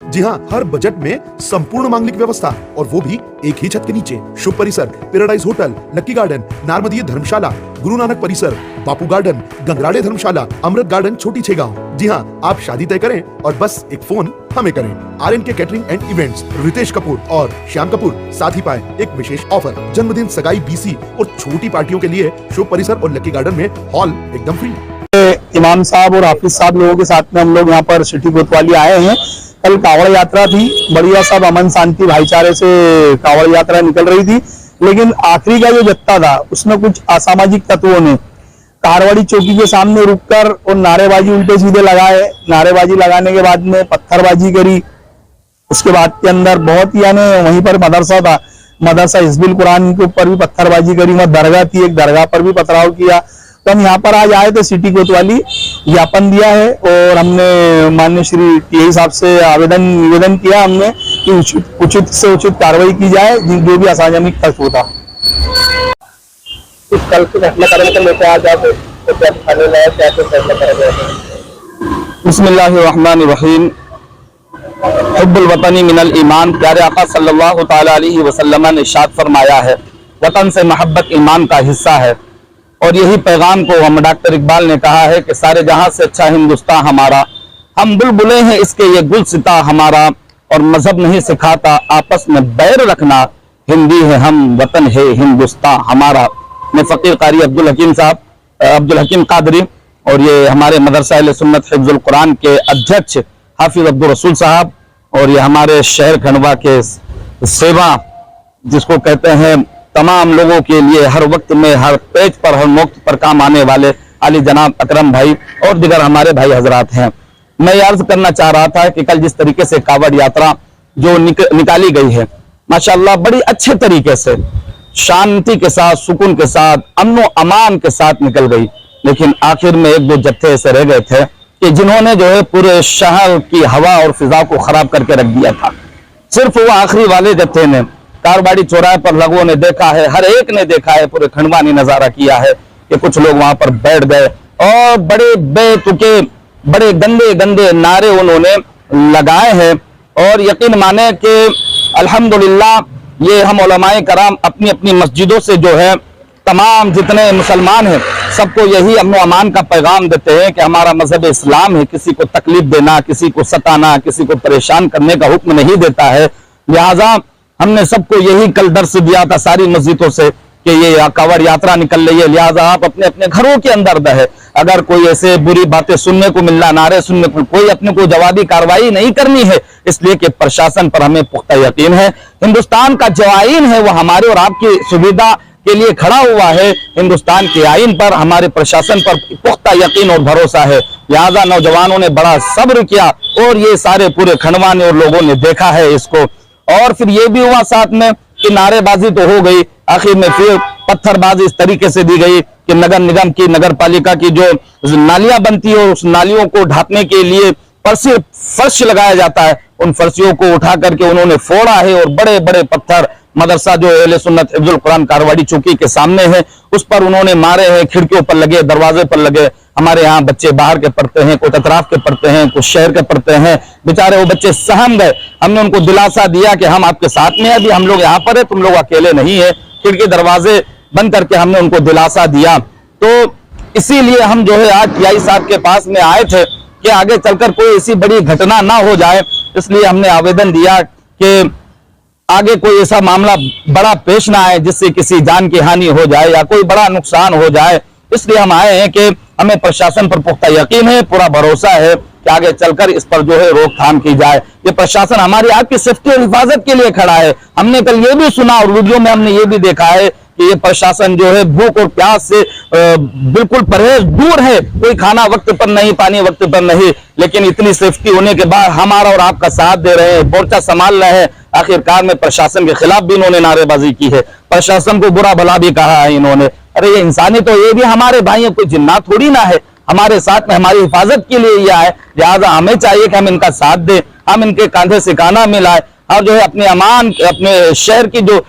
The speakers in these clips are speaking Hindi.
जी हाँ, हर बजट में संपूर्ण मांगलिक व्यवस्था और वो भी एक ही छत के नीचे। शुभ परिसर, पैराडाइज होटल, लक्की गार्डन, नारमदीय धर्मशाला, गुरु नानक परिसर, बापू गार्डन, गंगराड़े धर्मशाला, अमृत गार्डन, छोटी छेगांव। जी हाँ, आप शादी तय करें और बस एक फोन हमें करें। RNK catering and events, Ritesh Kapoor और श्याम कपूर साथ ही पाए एक विशेष ऑफर। जन्मदिन, सगाई, BC और छोटी पार्टियों के लिए शुभ परिसर और लक्की गार्डन में हॉल एकदम फ्री। इमाम साहब और हाफिज साहब लोगों के साथ में हम लोग यहाँ पर सिटी कोतवाली आए हैं। कल कावड़ यात्रा थी, बढ़िया सब अमन शांति भाईचारे से कावड़ यात्रा निकल रही थी, लेकिन आखिरी का जो जत्था था उसमें कुछ असामाजिक तत्वों ने कारवाड़ी चौकी के सामने रुककर और नारेबाजी उल्टे सीधे लगाए। नारेबाजी लगाने के बाद में पत्थरबाजी करी। उसके बाद के अंदर बहुत यानी वहीं पर मदरसा था, मदरसा हिजबुल कुरान के ऊपर भी पत्थरबाजी करी। वहां दरगाह थी, एक दरगाह पर भी पथराव किया। तो हम यहाँ पर आज आए थे सिटी कोतवाली, ज्ञापन दिया है और हमने माननीय श्री TI साहब से निवेदन किया हमने कि उचित से उचित कार्रवाई की जाए जो भी असामाजिक तत्व होता। कल की घटनाक्रम को लेकर आज आप थाने लाए, क्या फैसला करा गया? बिस्मिल्लाहिर्रहमानिर्रहीम। हुब्बुल वतनी मिनल ईमान। प्यारे आका सल्लल्लाहु तआला अलैहि वसल्लम ने इरशाद फरमाया है, वतन से मोहब्बत ईमान का हिस्सा है। और यही पैगाम को हम डॉक्टर इकबाल ने कहा है कि सारे जहां से अच्छा हिंदुस्तान हमारा, हम बुलबुलें हैं इसके ये गुलसिता हमारा, और मजहब नहीं सिखाता आपस में बैर रखना, हिंदी है हम वतन है हिंदुस्तान हमारा। मैं फकीर कारी अब्दुल हकीम कादरी और ये हमारे मदरसा अहले सुन्नत हिफ्जुल कुरान के अध्यक्ष हाफिज अब्दुल रसूल साहब, और ये हमारे शहर खंडवा के सेवा जिसको कहते हैं तमाम लोगों के लिए हर वक्त में हर पेज पर हर मौके पर काम आने वाले अली जनाब अकरम भाई और दिगर हमारे भाई हजरात हैं। मैं ये अर्ज करना चाह रहा था कि कल जिस तरीके से कावड़ यात्रा जो निकाली गई है माशाअल्लाह बड़ी अच्छे तरीके से शांति के साथ, सुकून के साथ, अमन व अमान के साथ निकल गई, लेकिन आखिर में एक दो जत्थे ऐसे रह गए थे कि जिन्होंने जो है पूरे शहर की हवा और फिजा को खराब करके रख दिया था। सिर्फ वो आखिरी वाले जत्थे ने कारवाड़ी चौराहे पर लोगों ने देखा है, हर एक ने देखा है, पूरे खंडवा ने नजारा किया है कि कुछ लोग वहां पर बैठ गए और बड़े बेतुके बड़े गंदे गंदे नारे उन्होंने लगाए हैं। और यकीन माने कि अल्हम्दुलिल्लाह ये हम उलमाए कराम अपनी अपनी मस्जिदों से जो है तमाम जितने मुसलमान हैं सबको यही अमन अमान का पैगाम देते हैं कि हमारा मजहब इस्लाम है, किसी को तकलीफ देना, किसी को सताना, किसी को परेशान करने का हुक्म नहीं देता है। लिहाजा हमने सबको यही कल दर्स दिया था सारी मस्जिदों से कि ये कावड़ यात्रा निकल रही है, लिहाजा आप अपने अपने घरों के अंदर रहे। अगर कोई ऐसे बुरी बातें सुनने को मिल रहा, नारे सुनने को, कोई अपने को जवाबी कार्रवाई नहीं करनी है, इसलिए कि प्रशासन पर हमें पुख्ता यकीन है। हिंदुस्तान का जो आईन है वो हमारे और आपकी सुविधा के लिए खड़ा हुआ है। हिंदुस्तान के आईन पर हमारे प्रशासन पर पुख्ता यकीन और भरोसा है। लिहाजा नौजवानों ने बड़ा सब्र किया और ये सारे पूरे खंडवा ने और लोगों ने देखा है इसको। और फिर ये भी हुआ साथ में कि नारेबाजी तो हो गई, आखिर में फिर पत्थरबाजी इस तरीके से दी गई कि नगर निगम की, नगर पालिका की जो नालियां बनती है उस नालियों को ढांकने के लिए फर्श लगाया जाता है, उन फर्शियों को उठा करके उन्होंने फोड़ा है और बड़े बड़े पत्थर मदरसा जो अहले सुन्नत हिफ्जुल कुरान कारवाड़ी चौकी के सामने है उस पर उन्होंने मारे हैं। खिड़कियों पर लगे, दरवाजे पर लगे। हमारे यहाँ बच्चे बाहर के पढ़ते हैं, कुछ अतराफ के पढ़ते हैं, कुछ शहर के पढ़ते हैं, बेचारे वो बच्चे सहम गए। हमने उनको दिलासा दिया कि हम आपके साथ में हैं, अभी हम लोग यहाँ पर है, तुम लोग अकेले नहीं है। खिड़की दरवाजे बंद करके हमने उनको दिलासा दिया। तो इसीलिए हम जो है आज TI साहब के पास में आए थे कि आगे चलकर कोई ऐसी बड़ी घटना ना हो जाए, इसलिए हमने आवेदन दिया कि आगे कोई ऐसा मामला बड़ा पेश ना आए जिससे किसी जान की हानि हो जाए या कोई बड़ा नुकसान हो जाए। इसलिए हम आए हैं कि हमें प्रशासन पर पुख्ता यकीन है, पूरा भरोसा है कि आगे चलकर इस पर जो है रोकथाम की जाए। ये प्रशासन हमारी आपकी सेफ्टी और हिफाजत के लिए खड़ा है। हमने कल ये भी सुना और वीडियो में हमने ये भी देखा है कि ये प्रशासन जो है भूख और प्यास से बिल्कुल परहेज दूर है, कोई खाना वक्त पर नहीं, पानी वक्त पर नहीं, लेकिन इतनी सेफ्टी होने के बाद हमारा और आपका साथ दे रहे हैं, मोर्चा संभाल रहे हैं। आखिरकार में प्रशासन के खिलाफ भी इन्होंने नारेबाजी की है, प्रशासन को बुरा भला भी कहा है इन्होंने। अरे ये इंसानी तो ये भी हमारे भाई हैं, कोई जिन्नात थोड़ी ना है, हमारे साथ में हमारी हिफाजत के लिए ये आए। लिहाजा हमें चाहिए कि हम इनका साथ दें, हम इनके कांधे से कांधा मिलाएं और जो है अपने अमान, अपने शहर की जो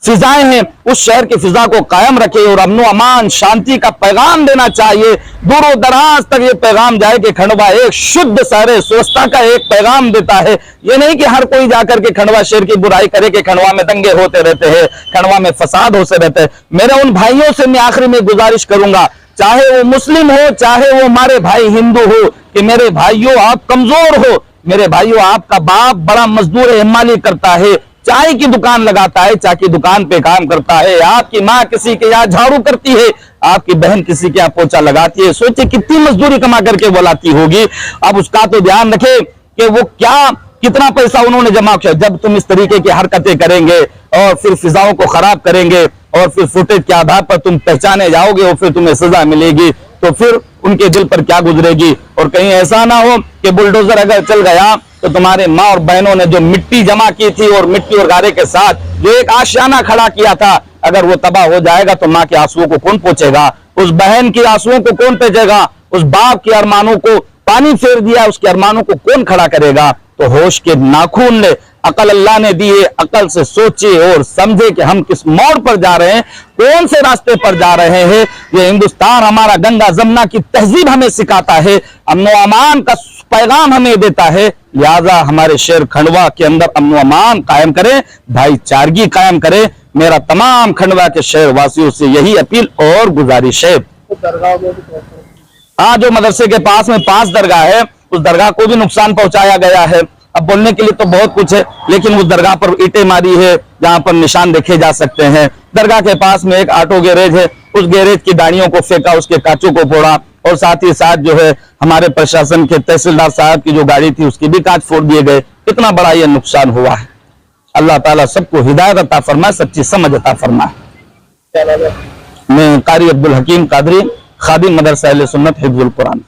फिजाएं हैं, उस शहर की फिजा को कायम रखे और अमन अमान शांति का पैगाम देना चाहिए। दूरों दराज तक ये पैगाम जाए कि खंडवा एक शुद्ध शहर है, स्वच्छता का एक पैगाम देता है। ये नहीं कि हर कोई जाकर के खंडवा शहर की बुराई करे कि खंडवा में दंगे होते रहते हैं, खंडवा में फसाद होते रहते हैं। मेरे उन भाइयों से मैं आखिरी में गुजारिश करूंगा, चाहे वो मुस्लिम हो चाहे वो हमारे भाई हिंदू हो, कि मेरे भाइयों आप कमजोर हो, मेरे भाइयों आपका बाप बड़ा मजदूर हिमाली करता है, चाय की दुकान लगाता है, चाय की दुकान पे काम करता है, आपकी माँ किसी के यहाँ झाड़ू करती है, आपकी बहन किसी के यहाँ पोछा लगाती है। सोचिए कितनी मजदूरी कमा करके वो लाती होगी। अब उसका तो ध्यान रखे कि वो क्या कितना पैसा उन्होंने जमा किया। जब तुम इस तरीके की हरकतें करेंगे और फिर फिजाओं को खराब करेंगे और फिर फुटेज के आधार पर तुम पहचाने जाओगे और फिर तुम्हें सजा मिलेगी, तो फिर उनके दिल पर क्या गुजरेगी। और कहीं ऐसा ना हो कि बुलडोजर अगर चल गया तो तुम्हारे माँ और बहनों ने जो मिट्टी जमा की थी और मिट्टी और गारे के साथ जो एक आशियाना खड़ा किया था, अगर वो तबाह हो जाएगा तो माँ के आंसुओं को कौन पोंछेगा, उस बहन के आंसुओं को कौन पोंछेगा, उस बाप के अरमानों को पानी फेर दिया उसके अरमानों को कौन खड़ा करेगा। तो होश के नाखून ले, अकल अल्लाह ने दी है, अकल से सोचे और समझे कि हम किस मोड़ पर जा रहे हैं, कौन से रास्ते पर जा रहे हैं। ये हिंदुस्तान हमारा गंगा जमुना की तहजीब हमें सिखाता है, अमन अमान का पैगाम हमें देता है। लिहाजा हमारे शहर खंडवा के अंदर अमन अमान कायम करें, भाईचारगी कायम करें। मेरा तमाम खंडवा के शहर वासियों से यही अपील और गुजारिश है। हाँ, जो मदरसे के पास में 5 दरगाह है, उस दरगाह को भी नुकसान पहुंचाया गया है। अब बोलने के लिए तो बहुत कुछ है, लेकिन उस दरगाह पर ईंटें मारी है, जहां पर निशान देखे जा सकते हैं। दरगाह के पास में एक ऑटो गैरेज है, उस गैरेज की गाड़ियों को फेंका, उसके कांचों को फोड़ा और साथ ही साथ जो है हमारे प्रशासन के तहसीलदार साहब की जो गाड़ी थी उसकी भी कांच फोड़ दिए गए। कितना बड़ा ये नुकसान हुआ है। अल्लाह ताला सबको हिदायत अता फरमाए, सच्ची समझ अता फरमाए। मैं कारी अब्दुल हकीम कादरी, खादिम मदरसा अहले सुन्नत हिफ्जुल कुरान।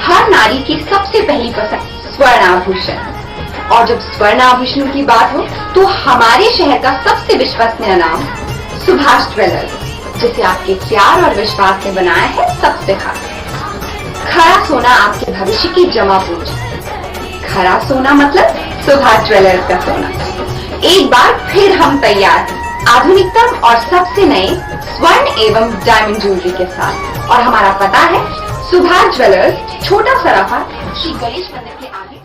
हर नारी की सबसे पहली पसंद स्वर्ण आभूषण, और जब स्वर्ण आभूषणों की बात हो तो हमारे शहर का सबसे विश्वसनीय नाम सुभाष ज्वेलर्स, जिसे आपके प्यार और विश्वास ने बनाया है सबसे खास। खरा सोना आपके भविष्य की जमा पूंजी, खरा सोना मतलब सुभाष ज्वेलर्स का सोना। एक बार फिर हम तैयार हैं आधुनिकतम और सबसे नए स्वर्ण एवं डायमंड ज्वेलरी के साथ, और हमारा पता है सुभाष ज्वेलर्स, छोटा सराफा, श्री गणेश मंदिर के आगे।